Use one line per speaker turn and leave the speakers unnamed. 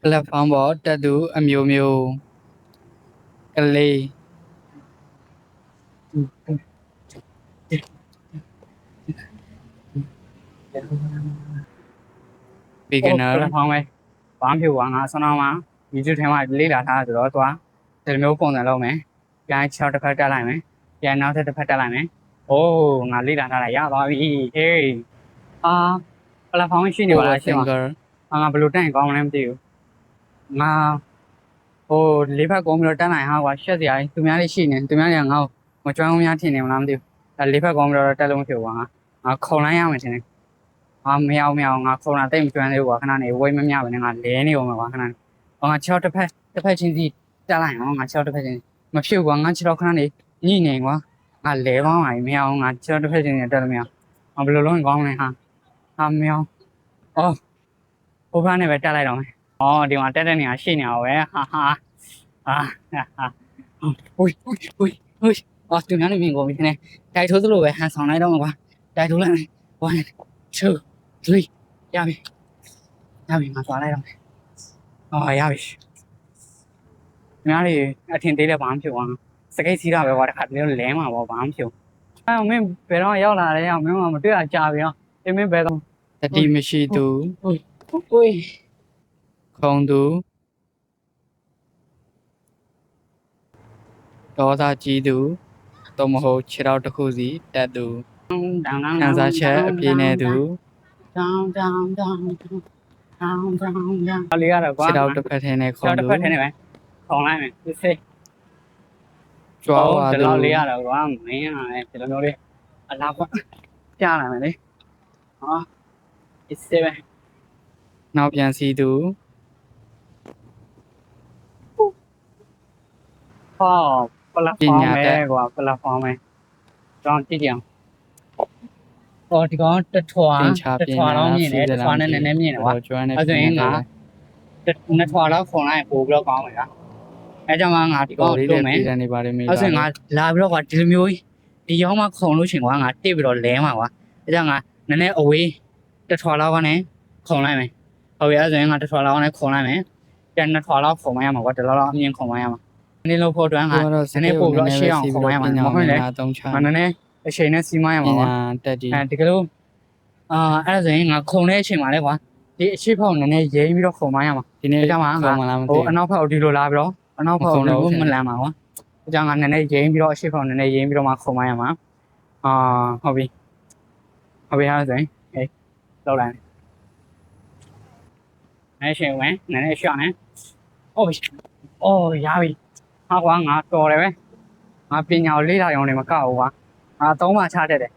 platform ပေါ်တက်သူအမျိုးမျိုးကလေး beginner
ဖောင်းပဲဘာမှဖြစ်ဘူးငါဆွမ်းအောင်မှာ YouTube ထဲမှာလေ့လာထားဆိုတော့သွားဒီလိုမျိုးပုံစံလုပ်မယ်ပြန်6တစ်ဖက်တက်လိုက်မယ်ပြန်နောက်တစ်ဖက်တက်လိုက်မယ်အိုးငါလေ့လာထားတာရသွားပြီဟေးplatform ရှိနေပါလားရှင်းပါငါဘယ်လိုတက်ရင်ကောင်းမလဲမသိဘူးငါဟိုလေးဖက်ကုန်းပြီးတော့တက်နိုင်ဟာကွာရှက်စရာကြီးသူများလေးရှိနေသူများတွေကငါ့ကိုမကြွမ်းဘူးများထင်နေမလားမသိဘူးအဲလေးဖက်ကုန်းပြီးတော့တက်လို့မဖြစ်ဘူးငါခုံလိုက်ရမယ်ထင်တယ်မရအောင်ငါခုံတာတိတ်မကျွမ်းသေးဘူးကွာခဏနေဝိတ်မမြပဲနဲ့ငါလဲနေအောင်ကွာခဏနေငါ6တစ်ဖက်ချင်းစီတက်လိုက်အောင်ငါ6တစ်ဖက်ချင်းမဖြစ်ဘူးကွာငါ6တော့ခဏနေညှိနေကွာငါလဲကောင်းပါပြီမရအောင်ငါ6တစ်ဖက်ချင်းတက်လို့မရအောင်ဘယ်လိုလုပ်ရင်ကောင်းလဲဟာမရအောင်ဟိုဘက်နဲ့ပဲတက်လိုက်တော့မယ်ဒီမှာတက်တဲ့နေရာရှိနေအောင်ပဲဟာသူများနေမြင်ကုန်ပြီနဲ့တိုက်ထိုးသလိုပဲဟန်ဆောင်လိုက်တော့မှာကွာတိုက်ထိုးလိုက်မယ်1 2 3ရပြီငါသွားလိုက်တော့မယ်ရပြီဒီများလေးအထင်သေးတယ်ဘာမှဖြစ်သွားစကိတ်စီးတာပဲကွာတခါတည်းလဲမှာပေါ့ဘာမှဖြစ်မင်းဘယ်တော့ရောက်လာလဲမင်းမတွေ့တာကြာပြီမင်းဘယ်တော့
တတိမရှိသူ
ကိုယ်
ခုံသူဒေါသကြီးသူသို့မဟုတ်ခြေထောက်တစ်ခုစီတက်သူခံစားချက်အပြည့်နဲ့သူ
လေးရတော့ကွာ
ခြေထောက်တစ်ဖက်ထဲနဲ့ခုံ
တစ်
သူ
ဖက်ထဲနဲ့ပဲခေါင်းလိုက်မယ်သူစိတ်
ကြွားဝါ
ဒီ
သူ
လောက်လေးရတော့ကွာမင်းရတယ်ဒီလိုမျိုးလေးအလားကွာကြားလာမယ်လေဒီပဲ
နောက်ပြန်စီသူ
platform ပဲကွာ platform ပဲကြောင်းကြည့်ကြအောင်ဒီကောင်တထွာတော့မြင်တယ်တထွာနဲ့နည်းနည်းမြင်တယ်ကွာ
ကျွမ်းနေ
အဲ့ဆိုရင်ငါနှစ်ထွာတော့ခုံလိုက်ပို့ပြီးတော့ကောင်းမယ်ကွာအဲကြောင့်ငါဒီကောင်တို့မယ်
ပြည်နေပါတယ်မိ
အဲ့ဆိုရင်ငါလာပြီးတော့ကွာဒီလိုမျိုးဒီရောက်မှခုံလို့ရှင်ကွာငါတစ်ပြီးတော့လဲမှာကွာအဲကြောင့်ငါနည်းနည်းအဝေးတထွာလောက်ကနေခုံလိုက်မယ်ဟုတ်ပြီအဲ့ဆိုရင်ငါတထွာလောက်ကနေခုံလိုက်မယ်ပြန်နှစ်ထွာလောက်ခုံမရမှာကွာဒီလောက်အမြင်ခုံမရမှာနေလို့ဖို့အတွက်ငါနည်းနည်းပို့ပြီးတော့ရှေ့အောင်ခုံရမှာမဟုတ်လေငါနည်းနည်းအချိန်နဲ့စီးမရမှာကွာ
တက်ကြီး
ဒီကလို့အဲ့ဒါဆိုရင်ငါခုံတဲ့အချိန်မှာလဲကွာဒီအရှိဖောက်နည်းနည်းရိမ့်ပြီးတော့ခုံမရမှာ
ဒီနေ့
အကြောင်းကငါ
မလားမသိ
ဟိုအနောက်ဖောက်ဒီလိုလာပြီးတော့အနောက်ဖောက်လည်းမလန်ပါကွာအကြောင်းကနည်းနည်းရိမ့်ပြီးတော့အရှိဖောက်နည်းနည်းရိမ့်ပြီးတော့မှခုံမရမှာဟုတ်ပြီဟာဆိုရင်လောက်လိုက်နည်းရှင်ဝင်နည်းနည်းရှောင်းနေဟုတ်ပြီရပြီဟာကွာငါတော်တယ်ပဲငါပညာကိုလေ့လာရုံနဲ့မကောက်ဘူးကွာငါ3မှချတတ်တယ်